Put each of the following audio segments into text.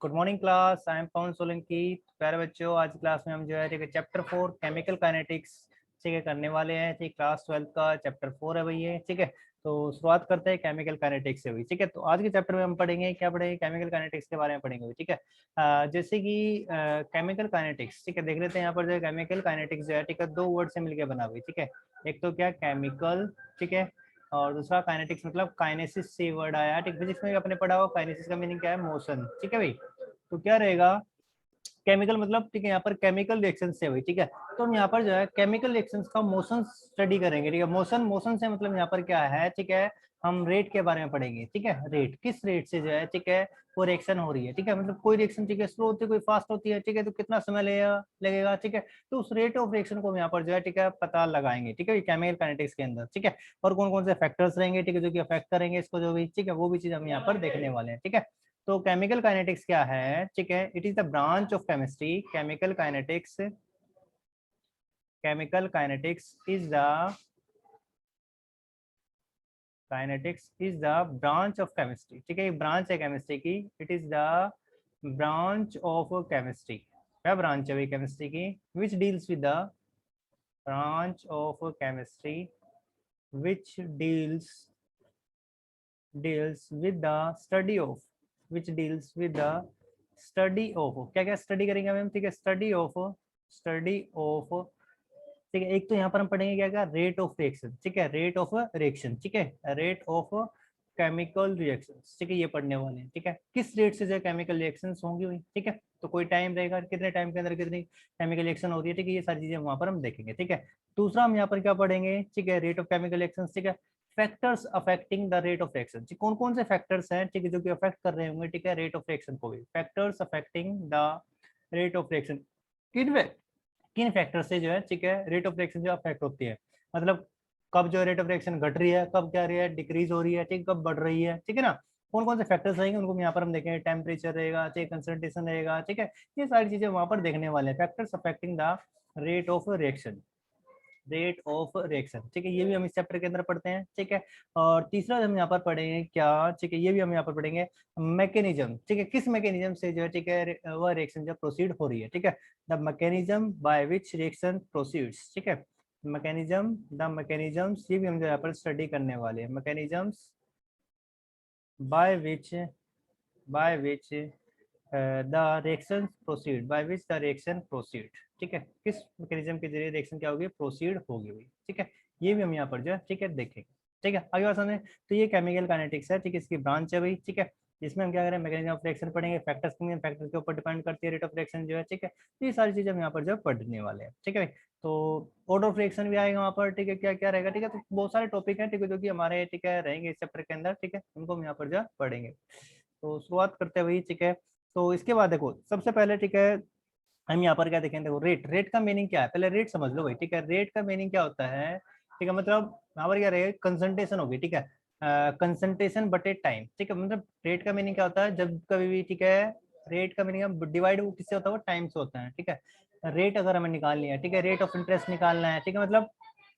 Good morning class. I am Pawan Solanki. प्यारे बच्चों, आज क्लास में हम जो है ठीक है चैप्टर 4 केमिकल काइनेटिक्स ठीक है करने वाले हैं। ठीक, क्लास 12 का चैप्टर 4 है भाई ये। ठीक है, तो शुरुआत करते हैं केमिकल काइनेटिक्स से भाई। ठीक है, तो आज के चैप्टर में हम पढ़ेंगे, क्या पढ़ेंगे, केमिकल काइनेटिक्स के बारे में पढ़ेंगे भाई। ठीक है, जैसे कि केमिकल काइनेटिक्स, ठीक है, देख लेते हैं यहाँ पर जो है केमिकल काइनेटिक्स जो है ठीक है दो वर्ड से मिलकर बना हुई। ठीक है, एक तो क्या केमिकल, ठीक है, और दूसरा काइनेटिक्स मतलब काइनेसिस से वर्ड आया। ठीक, फिजिक्स में भी अपने पढ़ा हुआ काइनेसिस का मीनिंग क्या है, मोशन। ठीक है भाई, तो क्या रहेगा केमिकल मतलब, ठीक है, यहाँ पर केमिकल रिएक्शन से हुई। ठीक है, तो हम यहाँ पर जो है केमिकल रिएक्शन का मोशन स्टडी करेंगे। ठीक है, मोशन, मोशन से मतलब यहाँ पर क्या है, ठीक है, हम रेट के बारे में पढ़ेंगे। ठीक है, रेट, किस रेट से जो है ठीक है वो रिएक्शन हो रही है। ठीक है, मतलब कोई रिएक्शन ठीक है स्लो होती है, कोई फास्ट होती है। ठीक है, तो कितना समय लगेगा। ठीक है, तो उस रेट ऑफ रिएक्शन को हम यहाँ पर जो है ठीक है पता लगाएंगे। ठीक है, केमिकल काइनेटिक्स के अंदर। ठीक है, और कौन कौन से फैक्टर्स रहेंगे ठीक है जो कि अफेक्ट करेंगे इसको जो भी, ठीक है, वो भी चीज हम यहाँ पर देखने वाले हैं। ठीक है, तो केमिकल काइनेटिक्स क्या है, ठीक है, it is the branch of chemistry. Chemical kinetics, chemical kinetics is the, kinetics is the branch of chemistry. ठीक है, एक ब्रांच है केमिस्ट्री की, it is the branch of chemistry. क्या ब्रांच है भाई केमिस्ट्री की, which deals with the, branch of chemistry which deals with the study of, which deals with the study of, क्या क्या स्टडी करेंगे मैम, ठीक है, स्टडी ऑफ, स्टडी ऑफ, ठीक है। एक तो यहाँ पर हम पढ़ेंगे क्या क्या, रेट ऑफ रिएक्शन। ठीक है, रेट ऑफ रिएक्शन, ठीक है, रेट ऑफ केमिकल रिएक्शंस। ठीक है, ये पढ़ने वाले हैं। ठीक है, किस रेट से जो केमिकल रिएक्शंस होंगी हुई। ठीक है, तो कोई टाइम रहेगा, कितने टाइम के अंदर कितनी केमिकल रिएक्शन हो रही है। ठीक है, ये सारी चीजें वहां पर हम देखेंगे। ठीक है, दूसरा हम यहाँ पर क्या पढ़ेंगे, ठीक है, रेट ऑफ केमिकल रिएक्शंस। ठीक है, factors affecting the rate of reaction. कौन कौन से फैक्टर्स हैं ठीक है जो कि अफेक्ट कर रहे होंगे ठीक है रेट ऑफ रिएक्शन को भी। Factors affecting the rate of reaction, किन किन फैक्टर से जो है ठीक है रेट ऑफ रिएक्शन जो अफेक्ट होती है। मतलब कब जो रेट ऑफ रिएक्शन घट रही है, कब क्या रही है डिक्रीज हो रही है, ठीक, कब बढ़ रही है। ठीक है ना, कौन कौन से फैक्टर्स रहेंगे उनको यहाँ पर हम देखेंगे। टेम्परेचर रहेगा, ठीक, कंसंट्रेशन रहेगा। ठीक है, ये सारी चीजें वहां पर देखने वाले हैं, factors affecting the rate of reaction, rate of reaction. ठीक है, ये भी हम इस चैप्टर के अंदर पढ़ते हैं। ठीक है, और तीसरा हम यहाँ पर पढ़ेंगे क्या, ठीक है, ये भी हम यहाँ पर पढ़ेंगे मैकेनिज्म। ठीक है, किस मैकेनिज्म से जो है ठीक है वह रिएक्शन जो प्रोसीड हो रही है। ठीक है, the mechanism by which reaction proceeds. ठीक है, मैकेनिज्म, द मैकेनिज्म्स, ये भी हम जो यहाँ पर स्टडी करने वाले हैं। Mechanisms by which, by which the reaction proceed, by which the reaction proceed. ठीक है, किस मैकेनिज्म के जरिए रिएक्शन क्या होगी, प्रोसीड होगी हुई। ठीक है, ये भी हम यहाँ पर जो है ठीक है देखेंगे। ठीक है, आगे बात समझे, तो ये केमिकल काइनेटिक्स है। ठीक है, इसकी ब्रांच है भाई। ठीक है, इसमें हम क्या करें, मैकेनिज्म ऑफ रिएक्शन पढ़ेंगे, फैक्टर्स पढ़ेंगे, फैक्टर्स के ऊपर डिपेंड करती है रेट ऑफ रिएक्शन जो है। ठीक है, तो ये सारी चीजें हम यहाँ पर जो है पढ़ने वाले हैं। ठीक है भाई, तो ऑर्डर ऑफ रिएक्शन भी आएगा वहाँ पर। ठीक है, क्या क्या रहेगा। ठीक है, तो बहुत सारे टॉपिक हैं ठीक है जो कि हमारे ठीक है रहेंगे इस चैप्टर के अंदर। ठीक है, उनको हम यहाँ पर जो है पढ़ेंगे। तो शुरुआत करते हैं भाई। ठीक है, तो इसके बाद देखो सबसे पहले ठीक है हम यहाँ पर क्या देखेंगे, देखो रेट, रेट का मीनिंग क्या है, पहले रेट समझ लो भाई। ठीक है, रेट का मीनिंग क्या होता है, ठीक है, मतलब यहाँ पर क्या रहेगा, कंसंट्रेशन होगी। ठीक है, कंसंट्रेशन बटे टाइम। ठीक है, मतलब रेट का मीनिंग क्या होता है, जब कभी भी ठीक है रेट का मीनिंग डिवाइड वो किससे होता है, वो टाइम से होता है। ठीक है, रेट अगर हमें निकालनी है, ठीक है, रेट ऑफ इंटरेस्ट निकालना है, ठीक है, मतलब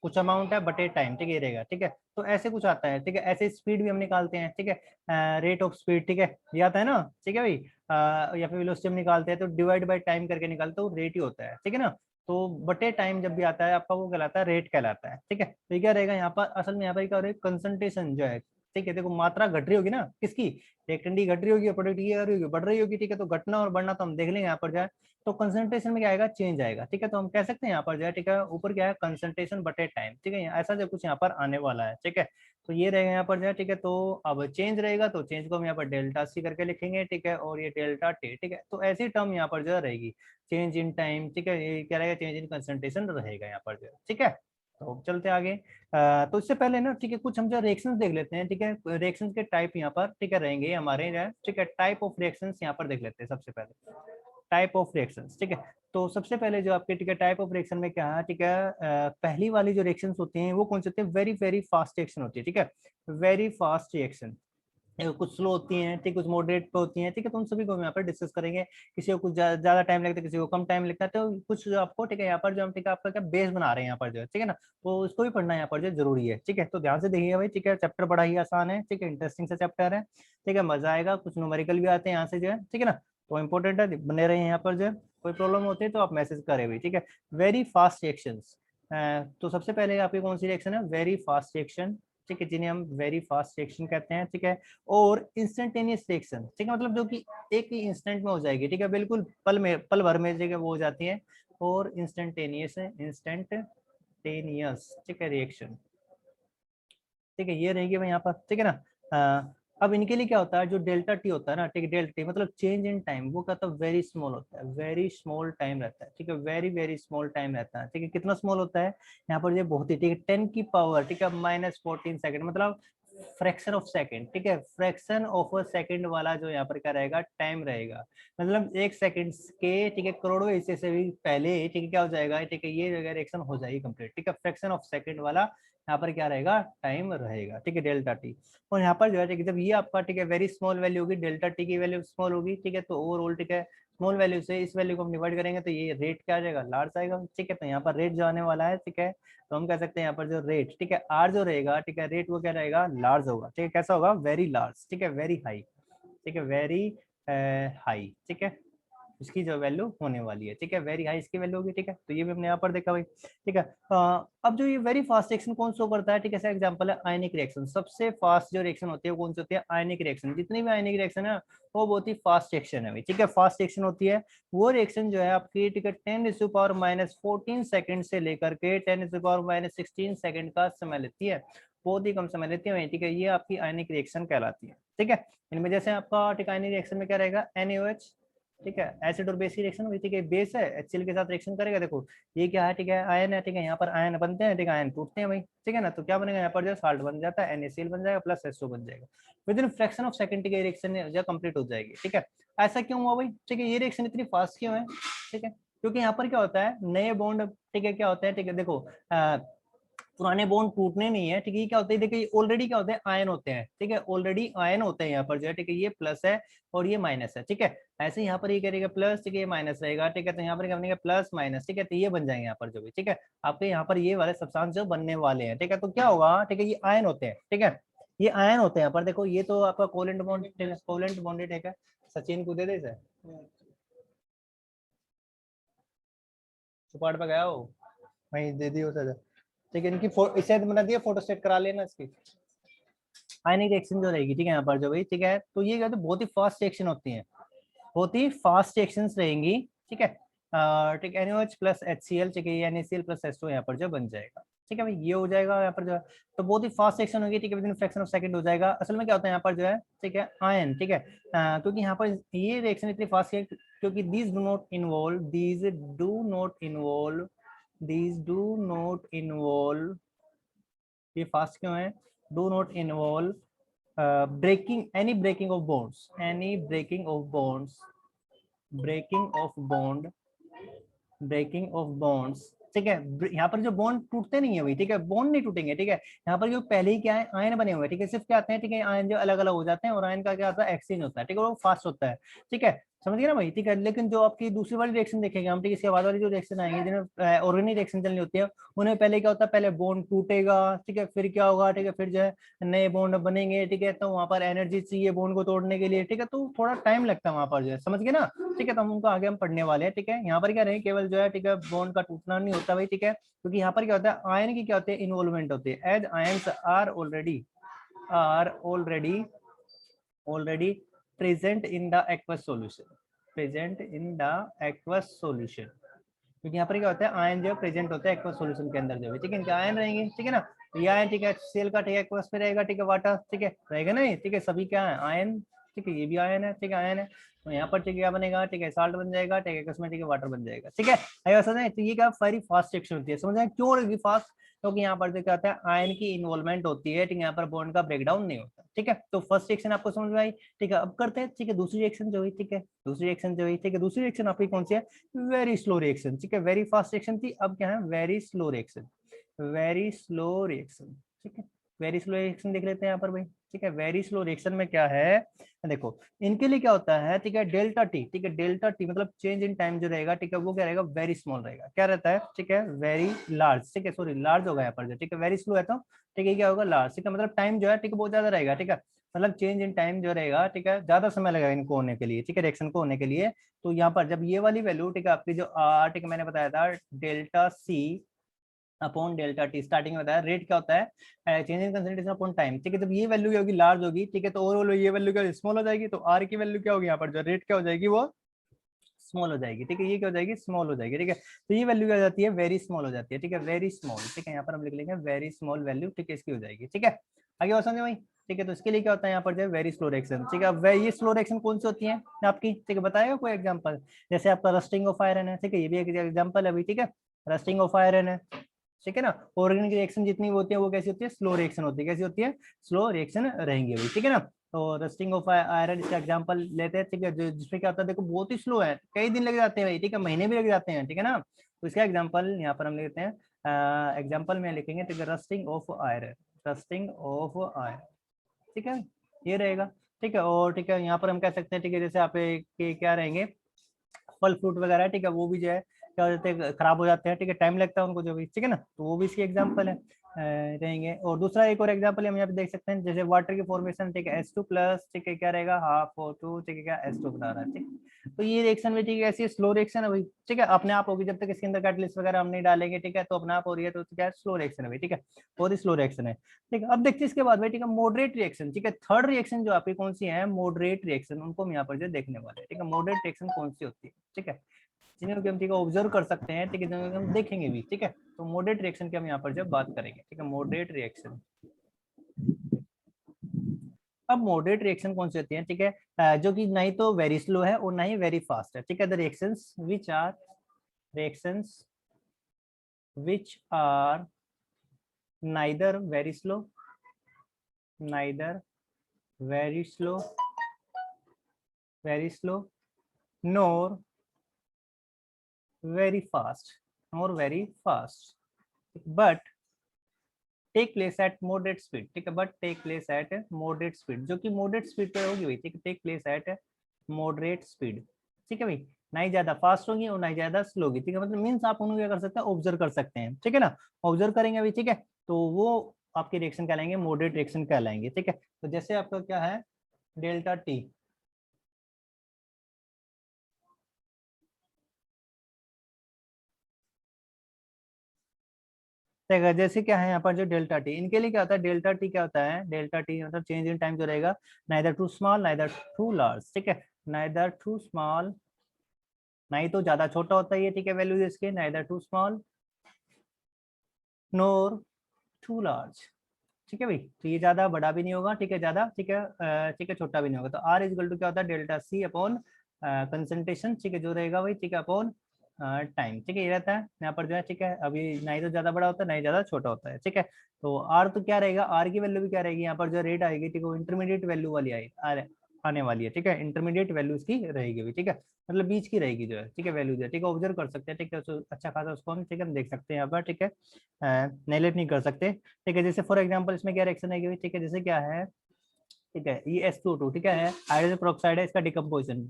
कुछ अमाउंट है बटे टाइम। ठीक है, ये रहेगा। ठीक है, तो ऐसे कुछ आता है। ठीक है, ऐसे स्पीड भी हम निकालते हैं। ठीक है, रेट ऑफ स्पीड, ठीक है, ये आता है ना। ठीक है भाई, या फिर वेलोसिटी हम निकालते हैं तो डिवाइड बाय टाइम करके निकालते हो, रेट ही होता है। ठीक है ना, तो बटे टाइम जब भी आता है आपका वो कहलाता है रेट कहलाता है। ठीक है, तो ये क्या रहेगा यहाँ पर, असल में यहाँ पर क्या हो रहा है, कंसंट्रेशन जो है, ठीक है, देखो मात्रा घट रही होगी ना किसकी, रिएक्टेंट की घट रही होगी और प्रोडक्ट की बढ़ रही होगी। ठीक है, तो घटना और बढ़ना तो हम देख लेंगे यहाँ पर जाए, तो कंसंट्रेशन में क्या आएगा, चेंज आएगा। ठीक है, तो हम कह सकते हैं यहाँ पर जो है ठीक है ऊपर क्या है, कंसंट्रेशन बटे टाइम। ठीक है, ऐसा जो कुछ यहाँ पर आने वाला है। ठीक है, तो ये रहेगा यहाँ पर जो है। ठीक है, तो अब चेंज रहेगा तो चेंज को हम यहाँ पर डेल्टा सी करके लिखेंगे। ठीक है, और ये डेल्टा टी। ठीक है, तो ऐसी टर्म यहाँ पर जो है रहेगी, चेंज इन टाइम। ठीक है, ये क्या रहेगा, चेंज इन कंसंट्रेशन रहेगा यहाँ पर जो है। ठीक है, तो चलते आगे। तो इससे पहले ना ठीक है कुछ हम जो रिएक्शंस देख लेते हैं। ठीक है, रिएक्शंस के टाइप यहाँ पर ठीक है रहेंगे हमारे जो है। ठीक है, टाइप ऑफ रिएक्शंस यहाँ पर देख लेते हैं सबसे पहले, टाइप ऑफ रिएक्शंस। ठीक है, तो सबसे पहले जो आपके ठीक है टाइप ऑफ रिएक्शन में क्या है, ठीक है, पहली वाली जो रिएक्शंस होती हैं वो कौन सी होती है, वेरी वेरी फास्ट रिएक्शन होती है। ठीक है, वेरी फास्ट रिएक्शन, कुछ स्लो होती हैं, ठीक, कुछ मॉडरेट पे होती हैं। ठीक है, तो उन सभी को हम यहाँ पर डिस्कस करेंगे। किसी को कुछ ज्यादा टाइम लगता है, किसी को कम टाइम लगता है, तो कुछ जो आपको ठीक है यहाँ पर जो हम ठीक है आपका क्या बेस बना रहे हैं यहाँ पर जो है। ठीक है ना, तो इसको भी पढ़ना यहाँ पर जो जरूरी है। ठीक है, तो ध्यान से देखिए भाई। ठीक है, चैप्टर बड़ा ही आसान है। ठीक है, इंटरेस्टिंग सा चैप्टर है। ठीक है, मजा आएगा, कुछ न्यूमेरिकल भी आते हैं यहाँ से जो है। ठीक है ना, तो इंपॉर्टेंट है, बने रहे यहाँ पर जो है, कोई प्रॉब्लम होती है तो आप मैसेज करें भाई, ठीक है। वेरी फास्ट रिएक्शंस, तो सबसे पहले आपकी कौन सी रिएक्शन है, वेरी फास्ट रिएक्शन, ठीक है, जिन्हें हम वेरी फास्ट रिएक्शन कहते हैं, ठीक है। और इंस्टेंटेनियस रिएक्शन, ठीक है, मतलब जो कि एक ही इंस्टेंट में हो जाएगी, ठीक है, बिल्कुल पल में, पल भर में जो है वो हो जाती है। और इंस्टेंटेनियस है, इंस्टेंटेनियस, ठीक है, रिएक्शन, ठीक है, ये रहेगी भाई यहाँ पर, ठीक है ना। अब इनके लिए क्या होता है, जो डेल्टा टी होता है ना, ठीक है, डेल्टा टी मतलब चेंज इन टाइम, वो क्या होता है, वेरी स्मॉल होता है, वेरी स्मॉल टाइम रहता है, ठीक है, वेरी वेरी स्मॉल टाइम रहता है, ठीक है। कितना स्मॉल होता है यहाँ पर, ये बहुत ही, ठीक है, 10 की पावर, ठीक है, -14 सेकंड, मतलब फ्रैक्शन ऑफ सेकंड, ठीक है, फ्रैक्शन ऑफ अ सेकंड वाला जो यहाँ पर क्या रहेगा, टाइम रहेगा, मतलब 1 सेकंड के, ठीक है, करोड़ों हिस्से से भी पहले, ठीक है, क्या हो जाएगा, ठीक है, ये रिएक्शन हो जाएगी कंप्लीट, ठीक है, फ्रैक्शन ऑफ सेकंड वाला यहाँ पर क्या रहेगा, टाइम रहेगा, ठीक है, डेल्टा टी। और यहाँ पर जो है, ठीक है, जब ये आपका, ठीक है, वेरी स्मॉल वैल्यू होगी, डेल्टा टी की वैल्यू स्मॉल होगी, ठीक है, तो ओवरऑल, ठीक है, स्मॉल वैल्यू से इस वैल्यू को हम डिवाइड करेंगे तो ये रेट क्या आ जाएगा, लार्ज आएगा, ठीक है। तो यहाँ पर रेट जो आने वाला है, ठीक है, तो हम कह सकते हैं यहाँ पर जो रेट, ठीक है, आर जो रहेगा, ठीक है, रेट वो क्या रहेगा, लार्ज होगा, ठीक है, कैसा होगा, वेरी लार्ज, ठीक है, वेरी हाई, ठीक है, वेरी हाई, ठीक है, इसकी जो वैल्यू होने वाली है, ठीक है, वेरी हाई इसकी वैल्यू होगी, ठीक है। तो ये भी हमने यहाँ पर देखा भाई, ठीक है। अब जो ये वेरी फास्ट रिएक्शन कौन शो करता है, ठीक है, एग्जांपल है आयनिक रिएक्शन, सबसे फास्ट जो रिएक्शन होती है वो कौन सी होती है, आयनिक रिएक्शन। जितनी भी आयनिक रिएक्शन है वो बहुत ही फास्ट रिएक्शन है भाई, ठीक है, फास्ट रिएक्शन होती है। वो रिएक्शन जो है आपकी, ठीक है, 10⁻⁻14 सेकंड से लेकर के 10⁻16 सेकंड का समय लेती है, बहुत ही कम समय लेती है, ठीक है, ये आपकी आयनिक रिएक्शन कहलाती है, ठीक है। इनमें जैसे आपका, ठीक है, आयनिक रिएक्शन में क्या रहेगा, NaOH, ठीक है, एसिड और बेस की रिएक्शन हुई, ठीक है, बेस है HCl के साथ रिएक्शन करेगा, देखो ये क्या है, ठीक है, आयन है, ठीक है, यहाँ पर आयन बनते हैं, ठीक है, आयन टूटते हैं भाई, ठीक है ना, तो क्या बनेगा यहाँ पर, जो साल्ट बन जाता है, NaCl बन जाएगा प्लस H2 बन जाएगा, with in fraction of second, ठीक है, रिएक्शन जो कंप्लीट हो जाएगी, ठीक है। ऐसा क्यों हुआ भाई, ठीक है, ये रिएक्शन इतनी फास्ट क्यों है, ठीक है, क्योंकि यहाँ पर क्या होता है, नए बॉन्ड, ठीक है, क्या होता है, ठीक है, देखो पुराने बॉन्ड टूटने नहीं है, ठीक है, क्या होता है, देखिए ऑलरेडी क्या होते हैं, आयन होते हैं, ठीक है, ऑलरेडी आयन होते हैं यहाँ पर जो है, ठीक है, ये प्लस है और ये माइनस है, ठीक है। ऐसे यहाँ पर ये करेगा प्लस, ठीक है, ये माइनस रहेगा, ठीक है, तो यहाँ पर क्या बनेगा, प्लस माइनस, ठीक है, तो ये बन जाएंगे यहाँ पर जो भी, ठीक है, आपके यहाँ पर ये वाले सब्सटेंस जो बनने वाले हैं, ठीक है, तो क्या होगा, ठीक है, ये आयन होते हैं, ठीक है, ये आयन होते हैं यहाँ पर, देखो ये तो आपका कोवेलेंट बॉन्ड, कोवेलेंट बॉन्डेड है, सचिन को दे दे इसे, सुपाट पे गया हो वहीं दे दी उसे, ठीक है, इनकी इसे बना दिया, फोटो स्टेट करा लेना इसकी, आयनिक रिएक्शन जो रहेगी, ठीक है, यहाँ पर जो भाई, ठीक है, तो ये कहते हैं बहुत ही फास्ट रिएक्शन होती है, बहुत ही फास्ट रिएक्शंस रहेंगी, ठीक है, ठीक है, NaOH प्लस HCl, ठीक है, ये NaCl प्लस H2 यहाँ पर जो बन जाएगा, ठीक है भाई, ये हो जाएगा यहाँ पर जो है, तो बहुत ही फास्ट रिएक्शन होगी, ठीक है, with in fraction of second हो जाएगा। असल में क्या होता है यहाँ पर जो है, ठीक है, आयन, ठीक है, क्योंकि यहाँ पर ये रिएक्शन इतनी फास्ट है क्योंकि these do not involve, ये फास्ट क्यों है, do not involve breaking, any breaking of bonds, any breaking of bonds, breaking of bond, breaking of bonds, ठीक है, यहाँ पर जो बॉन्ड टूटते नहीं है भाई, ठीक है, बॉन्ड नहीं टूटेंगे, ठीक है, यहाँ पर जो पहले ही क्या है, आयन बने हुए हैं, ठीक है, सिर्फ क्या आते हैं, ठीक है, आयन जो अलग अलग हो जाते हैं और आयन का क्या होता है, एक्सचेंज होता है, ठीक है, वो फास्ट होता है, ठीक है, समझ गए ना भाई, ठीक है। लेकिन जो आपकी दूसरी वाली रिएक्शन देखेंगे हम, ठीक है, इसके बाद वाली जो रिएक्शन आएंगे जिन्हें ऑर्गेनिक रिएक्शन चलनी होती है, उन्हें पहले क्या होता है, पहले बॉन्ड टूटेगा, ठीक है, फिर क्या होगा, ठीक है, फिर जो है नए बॉन्ड बनेंगे, ठीक है, तो वहां पर एनर्जी चाहिए बॉन्ड को तोड़ने के लिए, ठीक है, तो थोड़ा टाइम लगता है वहां पर जो है, समझ गए ना, ठीक है, तो हम उनको आगे हम पढ़ने वाले हैं, ठीक है। यहाँ पर क्या रहे, केवल जो है, ठीक है, बॉन्ड का टूटना नहीं होता भाई, ठीक है, क्योंकि यहाँ पर क्या होता है, आयन की क्या होती है, इन्वॉल्वमेंट होती है, as ions are already present in the aqueous solution, present in the aqueous solution, क्योंकि यहाँ पर क्या होता है, आयन जो प्रेजेंट होता है एक्वस सॉल्यूशन के अंदर जो है, ठीक है, इनके आयन रहेंगे, ठीक है ना, तो ये आयन, ठीक है, सेल का, ठीक है, एक्वस में रहेगा, ठीक है, वाटर, ठीक है, रहेगा ना, ठीक है, सभी क्या है, आयन, ठीक है, ये भी आयन है, ठीक है, आयन है, तो यहाँ पर ठीक है क्या बनेगा, ठीक है, साल्ट बन जाएगा, ठीक है, इसमें ठीक है वाटर बन जाएगा, ठीक है, आइए समझ में, तो ये क्या वेरी फास्ट रिएक्शन होती है, समझ में क्यों होगी फास्ट, क्योंकि यहाँ पर जो क्या होता है, आयन की इन्वॉल्वमेंट होती है, ठीक है, यहाँ पर बॉन्ड का ब्रेकडाउन नहीं होता, ठीक है, तो फर्स्ट रिएक्शन आपको समझ में आई, ठीक है, अब करते हैं, ठीक है, दूसरी रिएक्शन जो हुई, ठीक है, दूसरी रिएक्शन जो हुई, ठीक है, दूसरी रिएक्शन आपकी कौन सी है, वेरी स्लो रिएक्शन, ठीक है, वेरी फास्ट रिएक्शन थी, अब क्या है, very slow reaction, very slow reaction, ठीक है, वेरी स्लो रिएक्शन देख लेते हैं यहाँ पर भाई, ठीक है, वेरी स्लो रिएक्शन में क्या है, देखो इनके लिए क्या होता है, ठीक है, डेल्टा टी, ठीक है, डेल्टा टी मतलब चेंज इन टाइम जो रहेगा, ठीक है, वो क्या रहेगा, वेरी स्मॉल रहेगा, क्या रहता है, ठीक है, वेरी लार्ज, ठीक है, सॉरी लार्ज होगा यहाँ पर जो, ठीक है, वेरी स्लो है तो ठीक है, क्या होगा, लार्ज, ठीक है, मतलब टाइम जो है, ठीक है, बहुत ज्यादा रहेगा, ठीक है, मतलब चेंज इन टाइम जो रहेगा, ठीक है, ज्यादा समय लगेगा इनको होने के लिए, ठीक है, रिएक्शन को होने के लिए। तो यहाँ पर जब ये वाली वैल्यू, ठीक है, आपकी जो आर, ठीक है, मैंने बताया था delta C upon delta T, starting में बताया रेट क्या होता है, change in concentration upon time, ठीक है। जब ये वैल्यू क्या होगी, लार्ज होगी, ठीक है, तो ओवरऑल ये वैल्यू क्या स्मॉल हो जाएगी, तो आर की वैल्यू क्या होगी यहाँ पर, जो रेट क्या हो जाएगी वो स्मॉल हो जाएगी, ठीक है, ये क्या हो जाएगी स्मॉल हो जाएगी, ठीक है। तो ये वैल्यू क्या हो जाती है, वेरी स्मॉल हो जाती है, ठीक है, वेरी स्मॉल, ठीक है, यहाँ पर हम लिख लेंगे वेरी स्मॉल वैल्यू, ठीक है, इसकी हो जाएगी, ठीक है। आगे और समझे भाई, ठीक है। तो इसके लिए क्या होता है यहाँ पर जो है वेरी स्लो रिएक्शन, ठीक है। अब ये स्लो रिएक्शन कौन सी होती है आपकी, ठीक है, बताएगा कोई एग्जांपल, जैसे आपका रस्टिंग ऑफ आयरन है, ठीक है, ये भी एक एग्जांपल है अभी, ठीक है, रस्टिंग ऑफ आयरन है, ठीक है ना। ऑर्गेनिक रिएक्शन जितनी होती है वो कैसी होती है, स्लो रिएक्शन होती है, कैसी होती है, स्लो रिएक्शन रहेंगे भाई, ठीक है ना। तो रस्टिंग ऑफ आयरन इसका एग्जांपल लेते हैं, ठीक है, जिसमें क्या होता है, देखो बहुत ही स्लो है, कई दिन लग जाते हैं भाई, ठीक है, महीने भी लग जाते हैं, ठीक है ना। तो इसका एग्जांपल यहाँ पर हम लेते हैं, एग्जांपल में लिखेंगे, ठीक है, rusting of iron, rusting of iron, ठीक है, ये रहेगा, ठीक है। और ठीक है, यहाँ पर हम कह सकते हैं, ठीक है, जैसे आप क्या रहेंगे, फल फ्रूट वगैरह, ठीक है, वो भी जो है क्या हो जाते हैं, खराब हो जाते हैं, ठीक है, टाइम लगता है उनको जो भी, ठीक है ना, तो वो भी इसकी एग्जांपल है रहेंगे। और दूसरा एक और एग्जांपल हम यहाँ पे देख सकते हैं, जैसे वाटर की फॉर्मेशन, ठीक है, H2 प्लस, ठीक है, क्या रहेगा हाफ O2, ठीक है, क्या H2 बना रहा है, ठीक है। तो ये रिएक्शन भी, ठीक है, ऐसी स्लो रिएक्शन है भाई, ठीक है, अपने आप होगी, जब तक इसके अंदर कैटलिस्ट वगैरह हम नहीं डालेंगे, ठीक है, तो अपने आप हो रही है, तो क्या स्लो रिएक्शन है भाई, ठीक है, बहुत ही स्लो रिएक्शन है, ठीक है। अब देखते हैं इसके बाद भाई, ठीक है, मॉडरेट रिएक्शन, ठीक है, थर्ड रिएक्शन जो आपकी कौन सी है, मॉडरेट रिएक्शन, उनको हम यहाँ पर जो देखने वाले हैं, ठीक है, मॉडरेट रिएक्शन कौन सी होती है, ठीक है, जिन्हें हम ठीक है ऑब्जर्व कर सकते हैं, ठीक है, जिन्हें हम देखेंगे भी, ठीक है। तो मॉडरेट रिएक्शन की हम यहाँ पर जब बात करेंगे, ठीक है, मॉडरेट रिएक्शन। अब मॉडरेट रिएक्शन कौन सी होती है, ठीक है, जो कि नहीं तो वेरी स्लो है और ना ही वेरी फास्ट है, ठीक है। The reactions which are, reactions which are neither very slow, neither very slow, very slow, nor very fast, nor very fast, but take place at moderate speed, ठीक है, but take place at moderate speed, जो कि moderate speed पे होगी भाई, ठीक है, take place at moderate speed, ठीक है भाई, ना ही ज्यादा फास्ट होगी और ना ही ज्यादा स्लो होगी, ठीक है, मतलब मीन्स आप उनको क्या कर सकते हैं, ऑब्जर्व कर सकते हैं, ठीक है ना, ऑब्जर्व करेंगे अभी, ठीक है, तो वो आपके रिएक्शन कहलाएंगे, मॉडरेट रिएक्शन कहलाएंगे, ठीक है। तो जैसे आपका क्या है, डेल्टा टी, देखा जैसे क्या है यहाँ पर जो डेल्टा टी, इनके लिए क्या होता है, डेल्टा टी क्या होता है, डेल्टा टी मतलब चेंज इन टाइम जो रहेगा, neither too small neither too large, ठीक है, नाइदर टू स्मॉल, ना ही तो ज्यादा छोटा होता है ये, ठीक है, वैल्यू इसके, neither too small nor too large, ठीक है भाई, तो ये ज्यादा बड़ा भी नहीं होगा, ठीक है, ज्यादा, ठीक है, ठीक है, छोटा भी नहीं होगा। तो आर इज इक्वल टू क्या होता है, डेल्टा सी अपॉन कंसंट्रेशन, ठीक है, जो रहेगा भाई, ठीक है, अपॉन टाइम, ठीक है, ये रहता है यहाँ पर जो है, ठीक है, अभी ना ही तो ज्यादा बड़ा होता है ना ही ज्यादा छोटा होता है, ठीक है। तो आर तो क्या रहेगा, आर की वैल्यू भी क्या रहेगी यहाँ पर जो रेट आएगी, ठीक है, वो इंटरमीडिएट वैल्यू वाली आएगी, आने वाली है, ठीक है, इंटरमीडिएट वैल्यू इसकी रहेगी भी, ठीक है, मतलब बीच की रहेगी जो है, ठीक है, वैल्यू जो है, ठीक है, ऑब्जर्व कर सकते हैं, ठीक है, अच्छा खासा उसको हम, ठीक है, देख सकते हैं यहाँ पर, ठीक है, नेगलेक्ट नहीं कर सकते, ठीक है। जैसे फॉर एग्जांपल इसमें क्या रिएक्शन है, ठीक है, जैसे क्या है, ठीक है, ये H2O2, ठीक है, हाइड्रोजन पेरोक्साइड है, इसका डिकम्पोजिशन,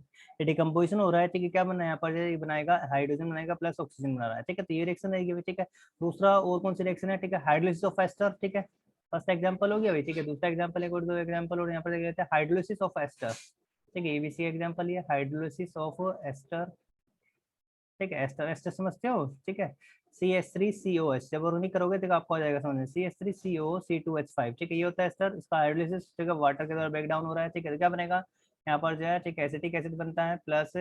ये डिकम्पोजिशन हो रहा है, ठीक है, क्या बना है यहाँ पर, ये बनाएगा हाइड्रोजन बनाएगा प्लस ऑक्सीजन बना रहा है, ठीक है, तो ये रिएक्शन रहेगी, ठीक है। दूसरा और कौन सी रिएक्शन है, ठीक है, हाइड्रोलिसिस ऑफ एस्टर, ठीक है, फर्स्ट एग्जांपल हो गया भाई, ठीक है, दूसरा एग्जांपल एक और दो एग्जांपल और यहाँ पर देख लेते हैं, हाइड्रोलिसिस ऑफ एस्टर, ठीक है, एबीसी एग्जांपल ये हाइड्रोलिसिस ऑफ एस्टर, ठीक है, एस्टर, एस्टर समझते हो, ठीक है, CH3COH, जब और नहीं करोगे तो आपको आ जाएगा समझ में, CH3CO C2H5, ठीक है, ये होता है एस्टर, इसका हाइड्रोलिसिस, ठीक है, वाटर के द्वारा ब्रेक डाउन हो रहा है, ठीक है, तो क्या बनेगा यहाँ पर जो है, ठीक है, एसिटिक एसिड बनता है प्लस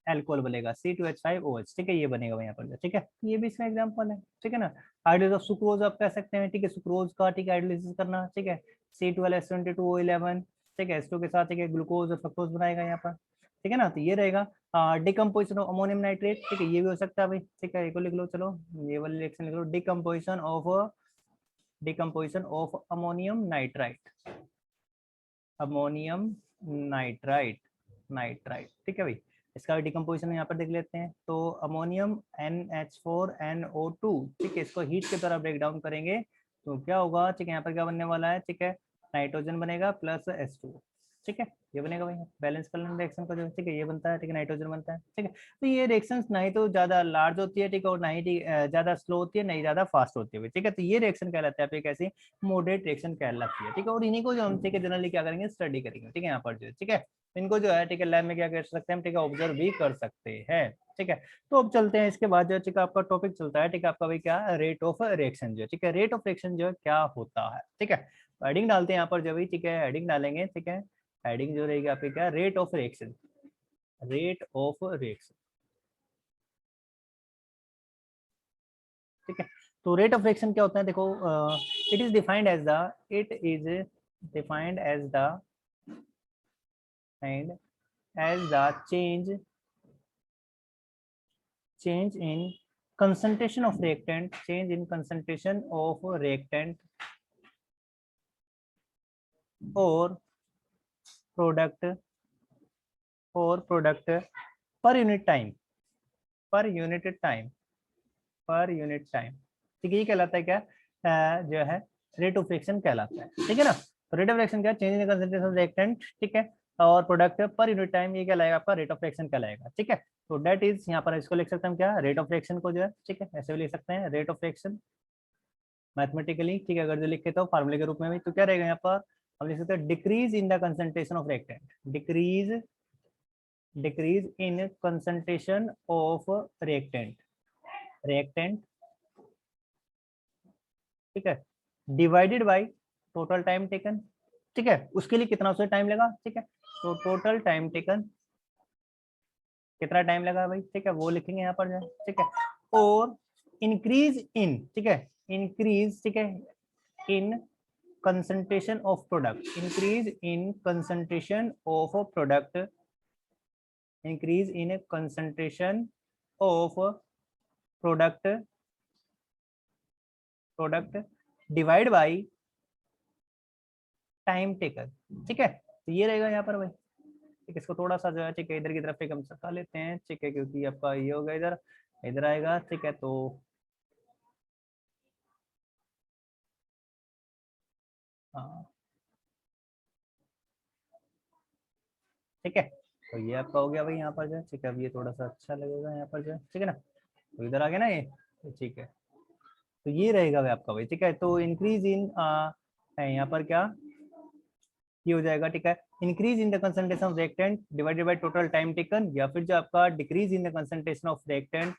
एल्कोहल बनेगा C2H5OH, ठीक है, ये बनेगा यहाँ पर, ठीक है, ये भी इसका एग्जाम्पल है, ठीक है ना। हाइड्रोलिसिस ऑफ सुक्रोज आप कह सकते हैं, ठीक है, सुक्रोज का, ठीक है, हाइड्रोलिसिस करना, ठीक है, C12H22O11, ठीक है, H2 के साथ, ठीक है, ग्लूकोज और फ्रक्टोज बनाएगा यहाँ पर, ठीक है ना, तो ये रहेगा डिकम्पोजिशन ऑफ अमोनियम नाइट्रेट, ठीक है, ये भी हो सकता है भाई, ठीक है, एक लिख लो, चलो ये वाली रिएक्शन लिख लो, decomposition of ammonium nitrite, ammonium nitrite, nitrite, ठीक है भाई, इसका डिकम्पोजिशन यहाँ पर देख लेते हैं, तो अमोनियम NH4NO2, ठीक है, इसको हीट के द्वारा ब्रेक डाउन करेंगे तो क्या होगा, ठीक है, यहाँ पर क्या बनने वाला है, ठीक है, नाइट्रोजन बनेगा प्लस H2, ठीक है, ये बनेगा भाई बैलेंस कलर रिएक्शन का जो, ठीक है, ये बनता है, ठीक है, नाइट्रोजन बनता है, ठीक है। तो ये रिएक्शंस ना ही तो ज्यादा लार्ज होती है, ठीक है, और ना ही ज्यादा स्लो होती है, नहीं ज्यादा फास्ट होती है, ठीक है। तो ये रिएक्शन कहलाता है आप एक ऐसी मॉडरेट रिएक्शन कहलाती है, ठीक है। और इन्हीं को जो हम, ठीक है, जनरली क्या करेंगे, स्टडी करेंगे, ठीक है, यहाँ पर जो, ठीक है, इनको जो है, ठीक है, लैब में क्या कर सकते हैं, ठीक है, ऑब्जर्व भी कर सकते हैं, ठीक है। तो अब चलते हैं इसके बाद जो, ठीक है, आपका टॉपिक चलता है, ठीक है, आपका भाई क्या, रेट ऑफ रिएक्शन जो, ठीक है, रेट ऑफ रिएक्शन जो क्या होता है, ठीक है। हेडिंग डालते हैं यहाँ पर जो भी, ठीक है, हेडिंग डालेंगे, ठीक है। हेडिंग जो रहेगी आपकी क्या, rate of reaction, rate of reaction, ठीक है। तो रेट ऑफ रिएक्शन क्या होता है, देखो, it is defined as the, it is defined as the and as the change in concentration of reactant, change in concentration of reactant or product per unit time, per unit time, per unit time, ठीक है। ये कहलाता है क्या, जो है rate of reaction कहलाता है, ठीक है ना। तो रेट ऑफ रिएक्शन क्या, change in concentration of reactant, ठीक है, और प्रोडक्ट पर यूनिट टाइम, ये कहलाएगा आपका रेट ऑफ रिएक्शन कहलाएगा, ठीक है। तो दैट इज, यहाँ पर इसको लिख सकते हैं हम क्या, रेट ऑफ रिएक्शन को जो है, ठीक है, ऐसे भी लिख सकते हैं, रेट ऑफ रिएक्शन मैथमेटिकली, ठीक है। अगर जो लिखे तो फार्मूले के रूप में भी, तो क्या रहेगा यहाँ पर, हम लिख सकते हैं decrease in the concentration of reactant, decrease in concentration of reactant, reactant, ठीक है, divided by total time taken, ठीक है। उसके लिए कितना उसे टाइम लगा, ठीक है, तो टोटल टाइम टेकन, कितना टाइम लगा भाई, ठीक है, वो लिखेंगे यहाँ पर जो, ठीक है। और इंक्रीज इन, ठीक है, इंक्रीज, ठीक है, इन concentration of product, increase in concentration of a product, increase in concentration of product divide by time taken, ठीक है। तो ये रहेगा यहाँ पर भाई, ठीक है। इसको थोड़ा सा जो है, ठीक है, इधर की तरफ एक हम सटा लेते हैं, ठीक है, क्योंकि आपका ये होगा इधर, इधर आएगा, ठीक है। तो हाँ, ठीक है, तो ये आपका हो गया भाई यहाँ पर जो, ठीक है। अब ये थोड़ा सा अच्छा लगेगा यहाँ पर जो, ठीक है ना। तो इधर आ गया ना ये, तो ठीक है। तो ये रहेगा भाई आपका भाई, ठीक है। तो इंक्रीज इन यहाँ पर क्या, ये हो जाएगा, ठीक है, increase in the concentration of reactant divided by total time taken, या फिर जो आपका decrease in the concentration of reactant,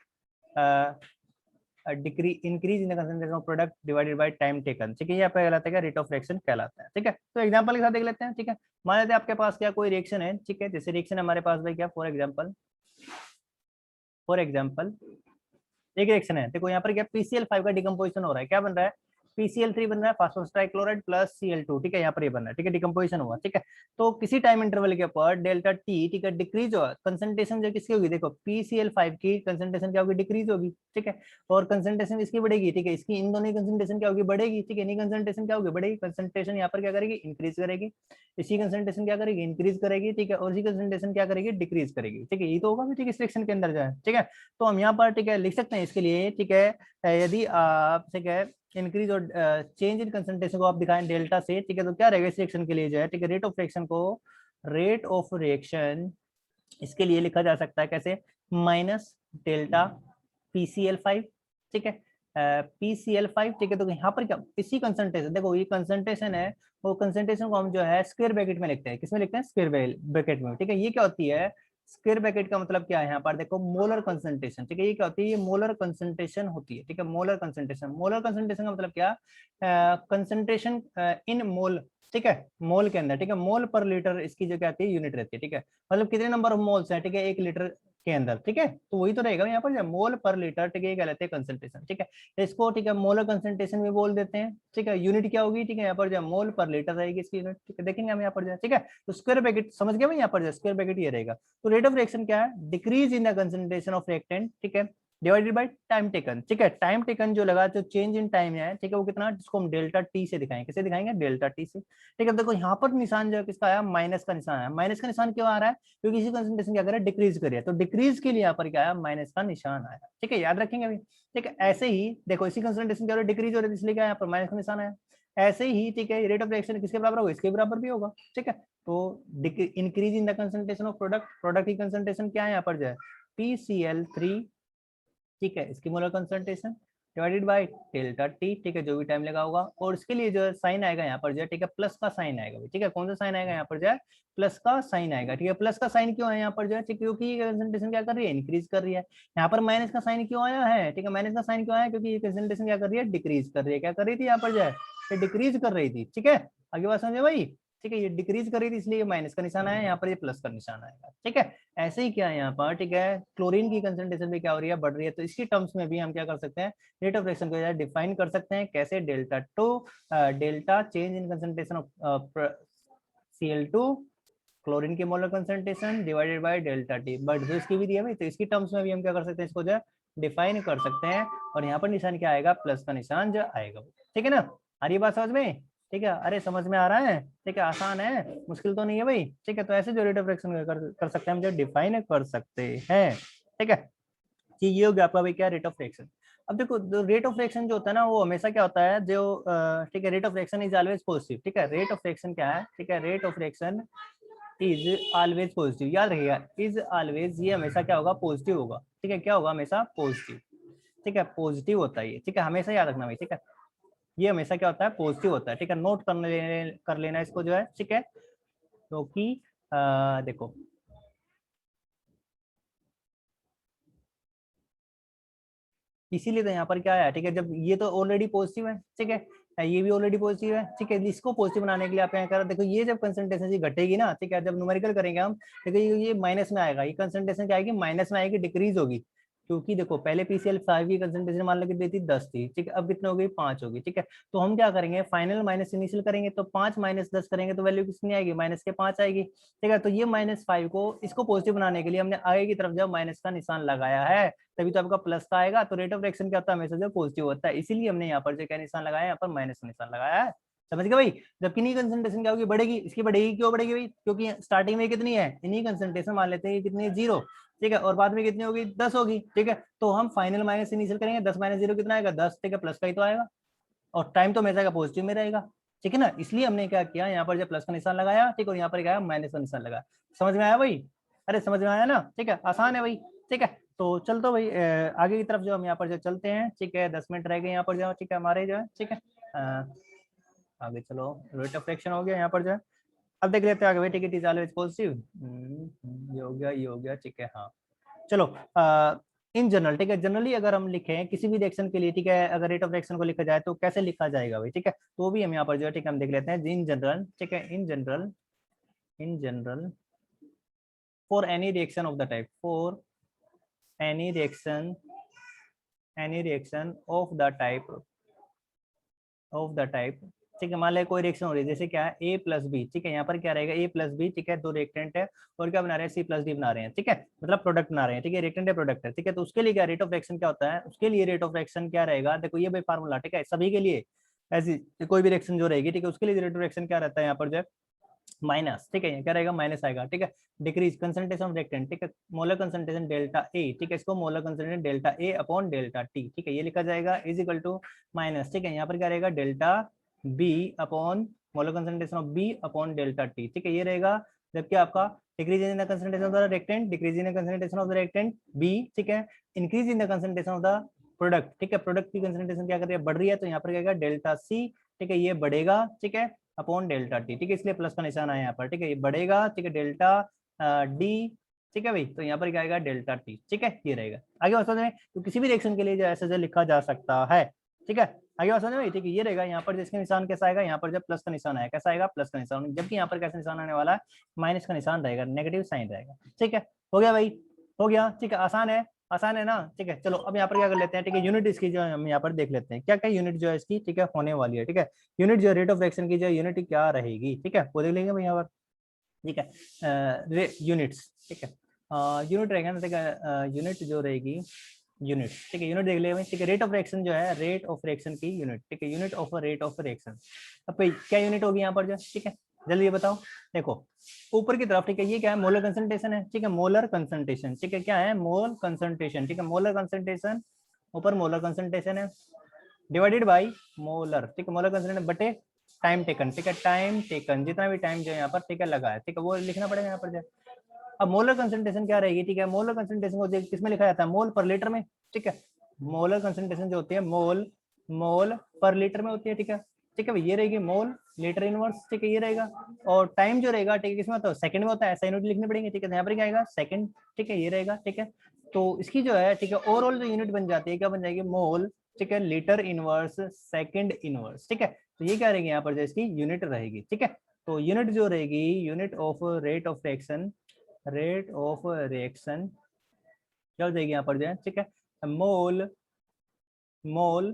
increase in the concentration of product divided by time taken, ठीक है। ये आपका कहलाता है रेट ऑफ रिएक्शन कहलाता है, ठीक है। तो एग्जांपल के साथ देख लेते हैं, ठीक है। मान लेते हैं आपके पास क्या कोई रिएक्शन है, ठीक है, जैसे रिएक्शन हमारे पास भाई क्या, फॉर एग्जांपल एक रिएक्शन है, देखो यहाँ पर क्या, PCl5 का डिकम्पोजिशन हो रहा है, क्या बन रहा है, PCl3 बन रहा है, फास्फोरस ट्राइक्लोराइड प्लस Cl2, ठीक है, यहाँ पर ये बन रहा है, ठीक है, डिकम्पोजिशन हुआ, ठीक है। तो किसी टाइम इंटरवल के ऊपर डेल्टा टी, ठीक है, डिक्रीज हुआ, कंसंट्रेशन जो किसकी होगी, देखो PCl5 की कंसंट्रेशन क्या होगी, डिक्रीज होगी, ठीक है। और कंसंट्रेशन इसकी बढ़ेगी, ठीक है, इसकी इन दोनों की कंसंट्रेशन क्या होगी, बढ़ेगी, ठीक है, इनकी कंसंट्रेशन क्या होगी, बढ़ेगी, कंसंट्रेशन यहाँ पर क्या करेगी, इंक्रीज करेगी, इसी कंसंट्रेशन क्या करेगी, इंक्रीज करेगी, ठीक है, और इसी कंसंट्रेशन क्या करेगी, डिक्रीज करेगी, ठीक है। ये तो होगा, ठीक है, इस रिएक्शन के अंदर जो है, ठीक है। तो हम यहाँ पर, ठीक है, लिख सकते हैं इसके लिए, ठीक है, यदि आप, ठीक है, इंक्रीज और चेंज इन कंसंट्रेशन को आप दिखाएं डेल्टा से, ठीक है, तो क्या रहेगा इस रिएक्शन के लिए जो है, ठीक है, रेट ऑफ रिएक्शन को, रेट ऑफ रिएक्शन इसके लिए लिखा जा सकता है कैसे, माइनस डेल्टा PCl5, ठीक है, PCl5, ठीक है। तो यहाँ पर क्या, इसी कंसंट्रेशन, देखो ये कंसंट्रेशन है, वो कंसंट्रेशन को हम जो है स्क्वायर ब्रैकेट में लिखते हैं, किसमें लिखते हैं, स्क्वायर ब्रैकेट में, ठीक है। ये क्या होती है, स्क्वायर ब्रैकेट का मतलब क्या है, यहाँ पर देखो मोलर कंसंट्रेशन, ठीक है, ये क्या होती है, ये मोलर कंसंट्रेशन होती है, ठीक है, मोलर कंसंट्रेशन, मोलर कंसंट्रेशन का मतलब क्या, कंसंट्रेशन इन मोल, ठीक है, मोल के अंदर, ठीक है, मोल पर लीटर इसकी जो क्या आती है, यूनिट रहती है, ठीक है, मतलब कितने नंबर ऑफ मोल्स हैं, ठीक है, 1 लीटर के अंदर, ठीक है। तो वही तो रहेगा यहाँ पर मोल पर लीटर, ठीक है, ये कहलाते हैं कंसंट्रेशन, ठीक है। इसको, ठीक है, मोलर कंसंट्रेशन भी बोल देते हैं, ठीक है। यूनिट क्या होगी, ठीक है, यहाँ पर जो मोल पर लीटर रहेगी इसकी यूनिट, ठीक है, देखेंगे हम यहाँ पर जो, ठीक है। तो स्क्वायर ब्रैकेट समझ गए भाई, यहाँ पर जो स्क्वायर ब्रैकेट ये रहेगा। तो रेट ऑफ रिएक्शन क्या है, decrease in the concentration of reactant, ठीक है, डिवाइडेड बाय टाइम टेकन, ठीक है। टाइम टेकन जो लगा, जो चेंज इन टाइम है, ठीक है, वो कितना, जिसको हम डेल्टा टी से दिखाएंगे, किसे दिखाएंगे, डेल्टा टी से, ठीक है। देखो यहाँ पर निशान जो है किसका आया, माइनस का निशान आया, माइनस का निशान क्यों आ रहा है, क्योंकि इसी कंसंट्रेशन क्या करे, डिक्रीज करिए, तो डिक्रीज के लिए यहाँ पर क्या आया, माइनस का निशान आया, ठीक है, याद रखेंगे अभी, ठीक है। ऐसे ही देखो इसी कंसंट्रेशन क्या हो रहा है, डिक्रीज हो रही है, इसलिए क्या यहाँ पर माइनस का निशान आया। ऐसे ही ठीक है रेट ऑफ रिएक्शन किसके बराबर होगा, इसके बराबर भी होगा। ठीक है, तो increase in the concentration of product की कंसंट्रेशन क्या है यहाँ पर जो है PCl3, ठीक है, इसकी molar concentration divided by delta T, ठीक है, जो भी टाइम लगा होगा। और इसके लिए जो साइन आएगा यहाँ पर जो है, ठीक है, प्लस का साइन आएगा। ठीक है, कौन सा साइन आएगा यहाँ पर जो है, प्लस का साइन आएगा। ठीक है, प्लस का साइन क्यों है यहाँ पर जो है, ठीक, क्योंकि ये कंसंट्रेशन क्या कर रही है, इंक्रीज कर रही है। यहाँ पर माइनस का साइन क्यों आया है, ठीक है, माइनस का साइन क्यों आया, क्योंकि ये कंसंट्रेशन क्या कर रही है, डिक्रीज कर रही है। क्या कर रही थी यहाँ पर जो है, डिक्रीज कर रही थी। ठीक है, आगे बात समझे भाई। ठीक है, ये डिक्रीज कर रही थी इसलिए माइनस का निशान आया, यहाँ पर ये प्लस का निशान आएगा। ठीक है, ऐसे ही क्या है यहाँ पर, ठीक है, क्लोरीन की कंसंट्रेशन भी क्या हो रही है, बढ़ रही है। तो इसकी टर्म्स में भी हम क्या कर सकते हैं, रेट ऑफ रिएक्शन को डिफाइन कर सकते हैं। कैसे, delta two, delta change in concentration of Cl2 chlorine की molar concentration divided by delta T. But जो इसकी भी दी है भाई, तो इसकी टर्म्स में भी हम क्या कर सकते हैं, इसको जो है डिफाइन कर सकते हैं। और यहाँ पर निशान क्या आएगा, प्लस का निशान जो आएगा। ठीक है ना, आ रही बात समझ में। ठीक है, अरे समझ में आ रहा है। ठीक है, आसान है, मुश्किल तो नहीं है भाई। ठीक है, तो ऐसे जो रेट ऑफ रिएक्शन कर सकते हैं हम, जो डिफाइन कर सकते हैं। ठीक है, कि ये हो गया आपका भाई क्या, रेट ऑफ रिएक्शन। अब देखो रेट ऑफ रिएक्शन जो होता है ना, वो हमेशा क्या होता है, जो ठीक है, rate of reaction is always positive. ठीक है, रेट ऑफ रिएक्शन क्या है, ठीक है, rate of reaction is always positive. याद रखिएगा, इज ऑलवेज, ये हमेशा क्या होगा, पॉजिटिव होगा। ठीक है, क्या होगा, हमेशा पॉजिटिव। ठीक है, पॉजिटिव होता है ये। ठीक है, हमेशा याद रखना भाई। ठीक है, ये हमेशा क्या होता है, पॉजिटिव होता है। ठीक है, नोट कर लेना इसको जो है। ठीक है, क्योंकि देखो इसीलिए तो यहाँ पर क्या है, ठीक है, जब ये तो ऑलरेडी पॉजिटिव है, ठीक है, ये भी ऑलरेडी पॉजिटिव है। ठीक है, इसको पॉजिटिव बनाने के लिए आप यहाँ कर, देखो ये जब कंसंट्रेशन घटेगी ना, ठीक है, जब न्यूमेरिकल करेंगे हम, देखो ये माइनस में आएगा, ये कंसंट्रेशन क्या आएगी, माइनस में आएगी, डिक्रीज होगी। क्योंकि देखो पहले PCl5 की कंसंट्रेशन मान लो कितनी थी, 10 थी। ठीक है, अब कितने हो गई, 5 होगी। ठीक है, तो हम क्या करेंगे, फाइनल माइनस इनिशियल करेंगे, तो 5 माइनस 10 करेंगे तो वैल्यू कितनी आएगी, माइनस के 5 आएगी। ठीक है, तो ये -5 को इसको पॉजिटिव बनाने के लिए हमने आगे की तरफ जब माइनस का निशान लगाया है, तभी तो आपका प्लस का आएगा। तो रेट ऑफ रिएक्शन क्या होता है, हमेशा जो पॉजिटिव होता है। इसीलिए हमने यहाँ पर जो क्या निशान लगाया है, यहाँ पर माइनस का निशान लगाया है। समझ गए भाई। जब किन्हीं कंसंट्रेशन क्या होगी, बढ़ेगी, इसकी बढ़ेगी, क्यों बढ़ेगी भाई, क्योंकि स्टार्टिंग में कितनी है, इन्हीं कंसंट्रेशन मान लेते हैं कितनी है, 0। ठीक है, और बाद में कितनी होगी, 10 होगी। ठीक है, तो हम फाइनल माइनस इनिशियल करेंगे, 10 माइनस 0 कितना आएगा, 10। ठीक है, प्लस का ही तो आएगा, और टाइम तो हमेशा का पॉजिटिव में रहेगा। ठीक है ना, इसलिए हमने क्या किया, यहाँ पर जब प्लस का निशान लगाया, ठीक है, और यहाँ पर क्या माइनस का निशान लगाया। समझ में आया भाई, अरे समझ में आया ना। ठीक है, आसान है भाई। ठीक है, तो चल तो भाई आगे की तरफ जो हम यहाँ पर जो चलते हैं। ठीक है, 10 मिनट रह गए यहाँ पर जो, ठीक है, हमारे जो है। ठीक है, आगे चलो, रेट ऑफ रिएक्शन हो गया यहाँ पर जो है। अब देख लेते हैं आगे भाई। ठीक है, इट इज ऑलवेज पॉजिटिव, ये हो गया, ये हो गया। ठीक है, हाँ चलो, इन जनरल, ठीक है, जनरली अगर हम लिखें किसी भी रिएक्शन के लिए, ठीक है, अगर रेट ऑफ रिएक्शन को लिखा जाए तो कैसे लिखा जाएगा भाई। ठीक है, तो भी हम यहाँ पर जो है, ठीक है, हम देख लेते हैं इन जनरल। ठीक है, in general, in general for any reaction of the type, for any reaction, any reaction of the type, of the type. ठीक है, मान लिया कोई रिएक्शन हो रही है, जैसे क्या है A प्लस बी। ठीक है, यहाँ पर क्या रहेगा, A प्लस बी। ठीक है, दो रिएक्टेंट है, और क्या बना रहे हैं, C प्लस डी बना रहे हैं। ठीक है, मतलब प्रोडक्ट बना रहे हैं। ठीक है, रिएक्टेंट है, प्रोडक्ट है। ठीक है, तो उसके लिए क्या रेट ऑफ रिएक्शन क्या होता है, उसके लिए रेट ऑफ रिएक्शन क्या रहेगा, देखो ये भाई फार्मूला। ठीक है, सभी के लिए ऐसी कोई भी रिएक्शन जो रहेगी, ठीक है, उसके लिए रेट ऑफ रिएक्शन क्या रहता है यहाँ पर जो माइनस। ठीक है, क्या रहेगा, माइनस आएगा। ठीक है, डिक्रीज कंसंट्रेशन ऑफ रिएक्टेंट। ठीक है, मोलर कंसंट्रेशन डेल्टा ए। ठीक है, इसको molar concentration delta A upon delta T. ठीक है, ये लिखा जाएगा इज इक्वल टू माइनस। ठीक है, यहाँ पर क्या रहेगा, delta B upon molar concentration of B upon delta T. ठीक है, ये रहेगा। जबकि आपका decrease in the concentration of the reactant, decrease in the concentration of the reactant B. ठीक है, increase in the concentration of the product. ठीक है, प्रोडक्ट की कंसंट्रेशन क्या कर रही है, बढ़ रही है, तो यहाँ पर क्या डेल्टा सी। ठीक है, ये बढ़ेगा। ठीक है, अपॉन डेल्टा टी। ठीक है, इसलिए प्लस का निशान आया यहाँ पर। ठीक है, ये बढ़ेगा। ठीक है, डेल्टा डी। ठीक है भाई, तो यहाँ पर क्या आएगा, डेल्टा टी। ठीक है, ये रहेगा। आगे बात समझ में, तो किसी भी रिएक्शन के लिए जो ऐसे लिखा जा सकता है। ठीक है, आगे बात समझ में। ठीक है, ये रहेगा। यहाँ पर जिसका निशान कैसा आएगा, यहाँ पर जब प्लस का निशान आएगा, कैसा आएगा, प्लस का निशान। जबकि यहाँ पर कैसा निशान आने वाला है, माइनस का निशान रहेगा, नेगेटिव साइन रहेगा। ठीक है, हो गया भाई, हो गया। ठीक है, आसान है, आसान है ना। ठीक है, चलो अब यहाँ पर क्या कर लेते हैं। ठीक है, यूनिट इसकी जो है हम यहाँ पर देख लेते हैं, क्या क्या यूनिट जो है इसकी, ठीक है, होने वाली है। ठीक है, यूनिट जो रेट ऑफ रिएक्शन की जो यूनिट क्या रहेगी। ठीक है, वो देख लेंगे भाई यहाँ पर। ठीक है, यूनिट्स। ठीक है, यूनिट रहेगा ना। ठीक है, यूनिट जो रहेगी, यूनिट। ठीक है, यूनिट देख लेंगे। ठीक है, रेट ऑफ रिएक्शन जो है, रेट ऑफ रिएक्शन की यूनिट। ठीक है, unit of rate of reaction. अब भाई क्या यूनिट होगी यहाँ पर जो, ठीक है, जल्दी ये बताओ। देखो ऊपर की तरफ, ठीक है, ये क्या है, मोलर कंसंट्रेशन है। ठीक है, मोलर कंसंट्रेशन। ठीक है, क्या है, मोल कंसंट्रेशन। ठीक है, मोलर कंसंट्रेशन, ऊपर मोलर कंसंट्रेशन है। डिवाइडेड बाय मोलर, ठीक है, मोलर कंसंट्रेशन बटे टाइम टेकन, ठीक है, टाइम टेकन, जितना भी टाइम जो यहाँ पर ठीक है लगा है, ठीक है, वो लिखना पड़ेगा यहाँ पर जो। अब मोलर कंसंट्रेशन क्या रहेगी, ठीक है, मोलर कंसंट्रेशन को किसमें लिखा जाता है, मोल पर लीटर में, ठीक है, मोलर कंसंट्रेशन जो होती है मोल पर लीटर में होती है, ठीक है, ठीक है, ये रहेगी मोल लीटर इनवर्स, ठीक है, ये रहेगा। और टाइम जो रहेगा, ठीक है, किसमें होता है, सेकंड में होता है, ऐसा यूनिट लिखनी पड़ेंगे, ठीक है, यहाँ पर क्या आएगा सेकंड, ठीक है, ये रहेगा, ठीक है। तो इसकी जो है, ठीक है, ओवरऑल जो यूनिट बन जाती है, क्या बन जाएगी, मोल, ठीक है, लीटर इनवर्स सेकंड इनवर्स, ठीक है। तो ये क्या रहेगी यहाँ पर जो इसकी यूनिट रहेगी, ठीक है। तो यूनिट जो रहेगी, unit of rate of reaction, rate of reaction क्या हो जाएगी यहाँ पर जो है, ठीक है, mole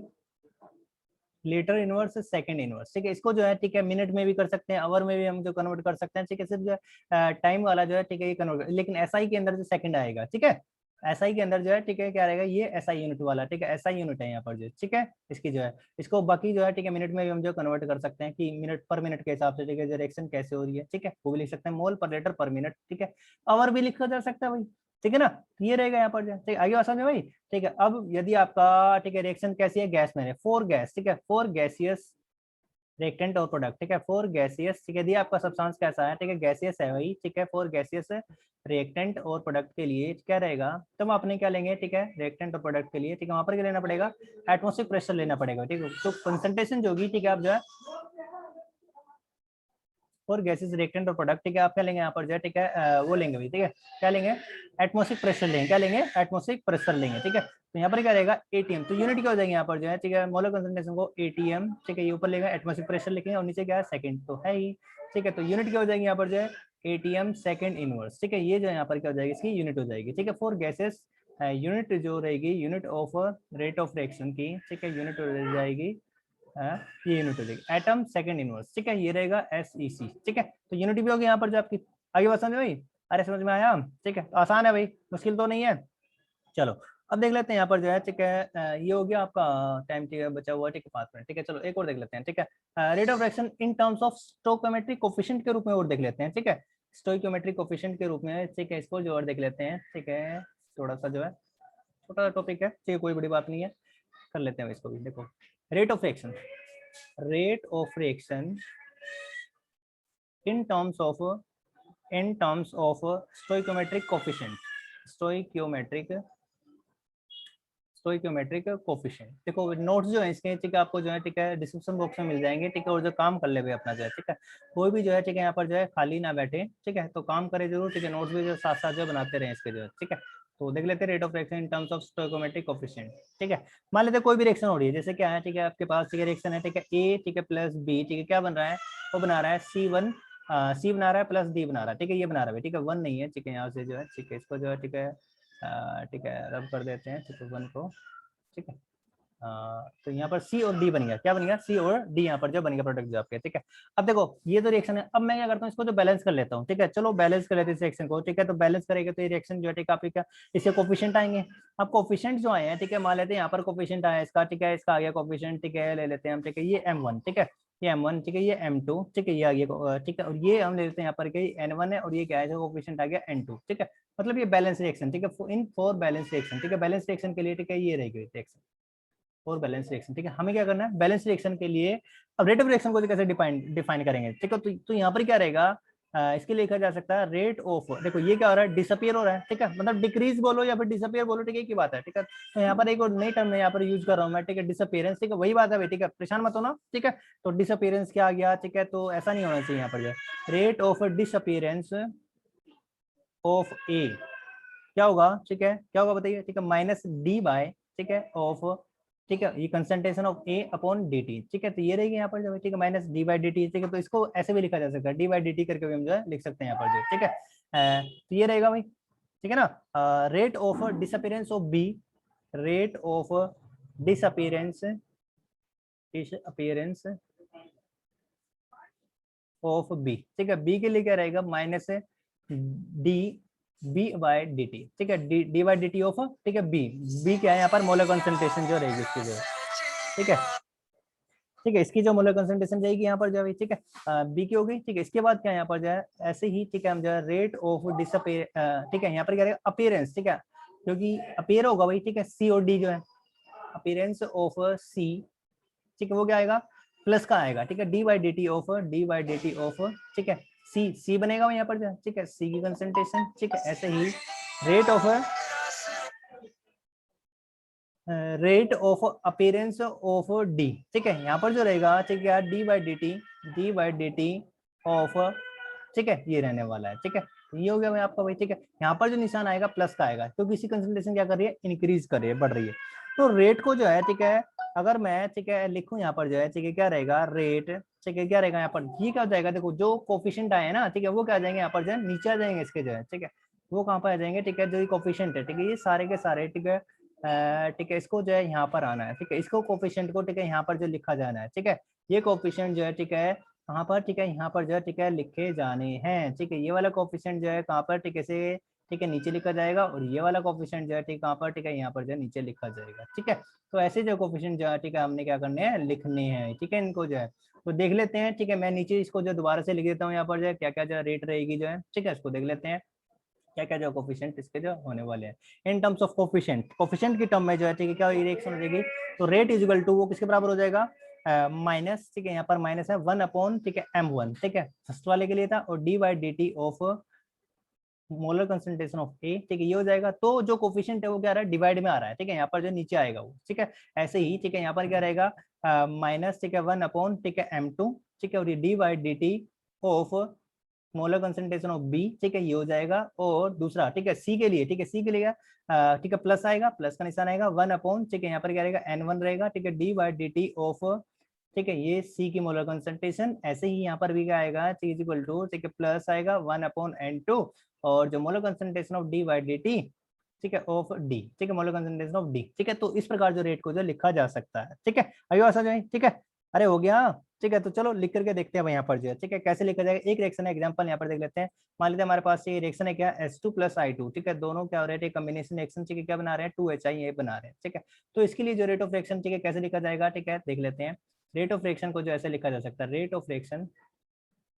litre inverse second inverse, ठीक है। इसको जो है, ठीक है, मिनट में भी कर सकते हैं, आवर में भी हम जो कन्वर्ट कर सकते हैं, ठीक है, सिर्फ जो है टाइम वाला जो है, ठीक है, ये कन्वर्ट, लेकिन एसआई के अंदर जो सेकंड आएगा, ठीक है, एसआई के अंदर जो है, ठीक है, क्या रहेगा, ये एसआई यूनिट वाला, ठीक है, एसआई यूनिट है यहाँ पर जो, ठीक है, इसकी जो है, इसको बाकी जो है, ठीक है, मिनट में भी हम जो कन्वर्ट कर सकते हैं कि मिनट पर मिनट के हिसाब से, ठीक है, जो रिएक्शन कैसे हो रही है, ठीक है, वो भी लिख सकते हैं, मोल पर लीटर पर मिनट, ठीक है, आवर भी लिखा जा सकता है भाई, ठीक है ना। ये रहेगा यहाँ पर जो, ठीक है, आगे बात समझ में भाई, ठीक है। अब यदि आपका, ठीक है, रिएक्शन कैसी है, गैस में है, 4 गैस, ठीक है, 4 गैसियस रिएक्टेंट और प्रोडक्ट, ठीक है, 4 गैसियस, ठीक है, दिया आपका सब्सटेंस कैसा है, ठीक है, गैसियस है भाई, ठीक है, 4 गैसियस रिएक्टेंट और प्रोडक्ट के लिए क्या रहेगा, तो हम अपने क्या लेंगे, ठीक है, रिएक्टेंट और प्रोडक्ट के लिए, ठीक है, वहां पर क्या लेना पड़ेगा, एटमॉस्फेरिक प्रेशर लेना पड़ेगा, ठीक है। तो कंसंट्रेशन जो होगी, ठीक है, आप जो है और गैसेस रिएक्टेंट और प्रोडक्ट, ठीक है, आप क्या लेंगे यहाँ पर जो है, ठीक है, वो लेंगे भाई, ठीक है, क्या लेंगे, एटमॉस्फेरिक प्रेशर लेंगे, क्या लेंगे, एटमॉस्फेरिक प्रेशर लेंगे, ठीक है। तो यहाँ पर क्या रहेगा एटीएम, तो यूनिट क्या हो जाएगी यहाँ पर जो है, ठीक है, मोलर कंसंट्रेशन को एटीएम, ठीक है, ये ऊपर लेगा एटमॉस्फेरिक प्रेशर लिखेंगे और नीचे क्या है सेकंड, तो है ही, ठीक है। तो यूनिट क्या हो जाएगी यहाँ पर जो है एटीएम सेकंड इनवर्स, ठीक है, ये जो यहाँ पर क्या हो जाएगी, इसकी यूनिट हो जाएगी, ठीक है। 4 गैसेस यूनिट जो रहेगी, unit of rate of reaction की, ठीक है, यूनिट हो जाएगी, ये यूनिट हो जाएगी एटम सेकंड इनवर्स, ठीक है, ये रहेगा SEC, ठीक है। तो यूनिट भी होगी यहाँ पर जो आपकी, आगे बात समझ में भाई, अरे समझ में आया, ठीक है, आसान है भाई, मुश्किल तो नहीं है। चलो अब देख लेते हैं यहाँ पर जो है, ठीक है, ये हो गया आपका टाइम, ठीक है, बचा हुआ, ठीक है 5 मिनट, ठीक है। चलो एक और देख लेते हैं, ठीक है, rate of reaction in terms of stoichiometric coefficient के रूप में और देख लेते हैं, ठीक है, स्टोइकोमेट्रिक कोफिशिएंट के रूप में, ठीक है, इसको जो और देख लेते हैं, ठीक है, थोड़ा सा जो है छोटा सा टॉपिक है, ठीक है, कोई बड़ी बात नहीं है, कर लेते हैं इसको भी। देखो rate of reaction, rate of reaction in terms of stoichiometric coefficient, stoichiometric coefficient. देखो नोट्स जो है इसके, ठीक है, आपको जो है, ठीक है, डिस्क्रिप्शन बॉक्स में मिल जाएंगे, ठीक है, और जो काम कर ले भाई अपना जो है, ठीक है, कोई भी जो है, ठीक है, यहाँ पर जो है खाली ना बैठे, ठीक है, तो काम करे जरूर, ठीक है, नोट्स भी जो साथ साथ जो बनाते रहे इसके जो है, ठीक है। तो देख लेते हैं rate of reaction in terms of stoichiometric coefficient, ठीक है। मान लेते कोई भी रिएक्शन हो रही है, जैसे क्या है, ठीक है, आपके पास, ठीक है, रिएक्शन है, ठीक है, ए, ठीक है, प्लस बी, ठीक है, क्या बन रहा है, वो बना रहा है C1, सी बना रहा है प्लस डी बना रहा है, ठीक है, ये बना रहा है, ठीक है, 1 नहीं है, ठीक है, यहाँ से जो है, ठीक है, इसको जो है, ठीक है, ठीक है, रब कर देते हैं, ठीक है, 1 को, ठीक है। तो यहाँ पर सी और डी बन गया, क्या बन गया, सी और डी यहाँ पर जो बन गया प्रोडक्ट जो आपके, ठीक है। अब देखो ये तो रिएक्शन है, अब मैं क्या करता हूँ, इसको जो बैलेंस कर लेता हूँ, ठीक है, चलो बैलेंस कर लेते हैं इस रिएक्शन को, ठीक है। तो बैलेंस करेंगे तो ये रिएक्शन जो है, ठीक है, आपके क्या इसके कोफिशिएंट आएंगे। अब कोफिशिएंट जो आए हैं, ठीक है, मान लेते हैं यहाँ पर कोफिशिएंट आया इसका, ठीक है, इसका आ गया कोफिशिएंट, ठीक है, ले लेते हैं हम, ठीक है, ये M1, ठीक है, ये M1, ठीक है, ये M2, ठीक है, ये आ गया, ठीक है, और ये हम ले लेते हैं यहाँ पर N1 है और ये क्या है, कोफिशिएंट आ गया N2, ठीक है। मतलब ये बैलेंस रिएक्शन, ठीक है, इन 4 बैलेंस रिएक्शन, ठीक है, बैलेंस रिएक्शन के लिए, ठीक है, ये रहेगी रिएक्शन और बैलेंस रिएक्शन, ठीक है। हमें क्या करना है बैलेंस रिएक्शन के लिए, अब रेट ऑफ रिएक्शन को कैसे डिफाइन करेंगे, ठीक है। तो यहाँ पर क्या रहेगा, इसके लिए लिखा जा सकता है रेट ऑफ, देखो ये क्या हो रहा है, डिसअपियर हो रहा है, ठीक है, मतलब डिक्रीज बोलो या फिर डिसअपियर बोलो, ठीक है, एक ही बात है, ठीक है। तो यहाँ पर एक और नई टर्म मैं यहाँ पर यूज कर रहा हूँ मैं, ठीक है, डिसअपियरेंस, ठीक है, वही बात है भाई, ठीक है, परेशान मत होना, ठीक है। तो डिसअपियरेंस क्या आ गया, ठीक है, तो ऐसा नहीं होना चाहिए यहाँ पर जो रेट ऑफ डिसअपियरेंस ऑफ ए क्या होगा, ठीक है, क्या होगा बताइए, ठीक है, माइनस डी बाय, ठीक है, ऑफ, ठीक है, ये concentration of A upon D T, ठीक है। तो ये रहेगी यहाँ पर जो, ठीक है, minus D by D T, ठीक है। तो इसको ऐसे भी लिखा जा सकता है, डी बाई डी टी करके भी हम जो है लिख सकते हैं यहाँ पर जो, ठीक है। तो ये रहेगा भाई, ठीक है ना, rate of disappearance of B, rate of disappearance disappearance of B, ठीक है, बी के लिए क्या रहेगा minus D B by D T, ठीक है, D by D T of, ठीक है, बी, बी क्या है यहाँ पर मोलर कंसंट्रेशन जो रहेगी इसकी जो, ठीक है, ठीक है, इसकी जो मोलर कंसंट्रेशन जाएगी यहाँ पर जो है, ठीक है, बी की होगी, ठीक है। इसके बाद क्या यहाँ पर जो है ऐसे ही, ठीक है, हम जो है रेट ऑफ डिसअपीयर, ठीक है, यहाँ पर क्या रहेगा अपीयरेंस, ठीक है, क्योंकि अपीयर होगा भाई, ठीक है, सी और डी जो है अपीयरेंस ऑफ सी, ठीक है, वो क्या आएगा, प्लस का आएगा, ठीक है, D by D T of ठीक है, सी बनेगा यहाँ पर, ठीक है, सी की कंसंट्रेशन, ठीक है, ऐसे ही rate of appearance of D, ठीक है, यहाँ पर जो रहेगा, ठीक है, D by D T of, ठीक है, ये रहने वाला है, ठीक है, ये हो गया भाई आपका भाई, ठीक है, यहाँ पर जो निशान आएगा प्लस का आएगा, क्योंकि इसी कंसंट्रेशन क्या कर रही है, इंक्रीज कर रही है, बढ़ रही है। तो रेट को जो है, ठीक है, अगर मैं, ठीक है, लिखूं यहाँ पर जो है, ठीक है, क्या रहेगा रेट, ठीक है, क्या रहेगा यहाँ पर, ये क्या हो जाएगा, देखो जो कोफिशिएंट आए ना, ठीक है, वो क्या आ जाएंगे यहाँ पर जो है, नीचे आ जाएंगे इसके जो है, ठीक है, वो कहाँ पर आ जाएंगे, ठीक है, जो ये कोफिशिएंट है, ठीक है, ये सारे के सारे, ठीक है, ठीक है, इसको जो है यहाँ पर आना है, ठीक है, इसको कोफिशिएंट को, ठीक है, यहाँ पर जो लिखा जाना है, ठीक है, ये कोफिशिएंट जो है, ठीक है, कहाँ पर, ठीक है, यहाँ पर जो है, ठीक है, लिखे जाने हैं, ठीक है, ये वाला कोफिशिएंट जो है कहाँ पर, ठीक है, से, ठीक है, नीचे लिखा जाएगा, और ये वाला कोफिशिएंट जो है, ठीक कहाँ पर, ठीक है, यहाँ पर जो है नीचे लिखा जाएगा, ठीक है। तो ऐसे जो कोफिशिएंट जो है, ठीक है, हमने क्या करने हैं, लिखने हैं, ठीक है, इनको जो है, तो देख लेते हैं, ठीक है, मैं नीचे इसको जो दोबारा से लिख देता हूँ यहाँ पर जो है, क्या क्या जो रेट रहेगी जो है, ठीक है, इसको देख लेते हैं क्या क्या जो कोफिशिएंट इसके जो होने वाले हैं इन टर्म्स ऑफ कोफिशिएंट की टर्म में जो है, ठीक है, क्या रिएक्शन हो जाएगी, तो रेट इज इक्वल टू वो किसके बराबर हो जाएगा, माइनस, ठीक है, यहाँ पर माइनस है 1 अपॉन, ठीक है, m1, ठीक है, फर्स्ट वाले के लिए था, और D by D T of molar concentration of A, ठीक है, ये हो जाएगा। तो जो कोफिशिएंट है वो क्या आ रहा है, डिवाइड में आ रहा है, ठीक है, यहाँ पर जो नीचे आएगा वो, ठीक है, ऐसे ही, ठीक है, यहाँ पर क्या रहेगा माइनस, ठीक है, 1 अपॉन, ठीक है, m2, ठीक है, और ये D by D T of molar concentration of B, ठीक है, ये हो जाएगा। और दूसरा, ठीक है, सी के लिए, ठीक है, सी के लिए ठीक है, प्लस आएगा, प्लस का निशान आएगा 1 अपॉन, ठीक है, यहाँ पर क्या रहेगा n1 रहेगा, ठीक है, D by D T of, ठीक है, ये सी की मोलर कंसंट्रेशन, ऐसे ही यहाँ पर भी क्या आएगा, टी इज इक्वल टू, ठीक है, प्लस आएगा 1 अपॉन n2, और जो molar concentration of D by D T, ठीक है, ऑफ डी, ठीक है, मोलर कंसंट्रेशन ऑफ डी, ठीक है। तो इस प्रकार जो रेट को जो लिखा जा सकता है, ठीक है, अयो ऐसा जो है, ठीक है, अरे हो गया, ठीक है। तो चलो लिख करके देखते हैं भाई यहाँ पर जो है, ठीक है, कैसे लिखा जाएगा। एक रिएक्शन है, एग्जांपल यहाँ पर देख लेते हैं। मान लेते हैं हमारे पास ये रिएक्शन है क्या, H2 प्लस I2, ठीक है, दोनों क्या हो रहे हैं, कॉम्बिनेशन रिएक्शन, ठीक है, क्या बना रहे हैं, 2HIA बना रहे हैं, ठीक है। तो इसके लिए जो रेट ऑफ रिएक्शन, ठीक है, कैसे लिखा जाएगा, ठीक है, देख लेते हैं। रेट ऑफ रिएक्शन को जो ऐसे लिखा जा सकता है, रेट ऑफ रिएक्शन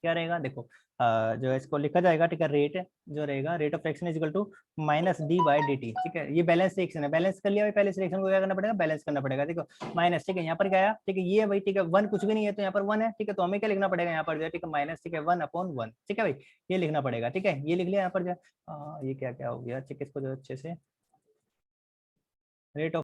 क्या रहेगा, देखो जो इसको लिखा जाएगा, ठीक है, रेट जो रहेगा, rate of reaction is equal to minus D by D T, ठीक है, ये बैलेंस रिएक्शन है, बैलेंस कर लिया भाई, पहले इस रिएक्शन को क्या करना पड़ेगा, बैलेंस करना पड़ेगा, देखो माइनस, ठीक है, यहाँ पर क्या आया, ठीक है, ये भाई, ठीक है, 1 कुछ भी नहीं है, तो यहाँ पर 1 है, ठीक है, तो हमें क्या लिखना पड़ेगा यहाँ पर जो है, ठीक है, माइनस, ठीक है, 1 अपॉन 1, ठीक है भाई, ये लिखना पड़ेगा, ठीक है, ये लिख लिया यहाँ पर जो ये क्या क्या हो गया, ठीक है, इसको जो अच्छे से रेट ऑफ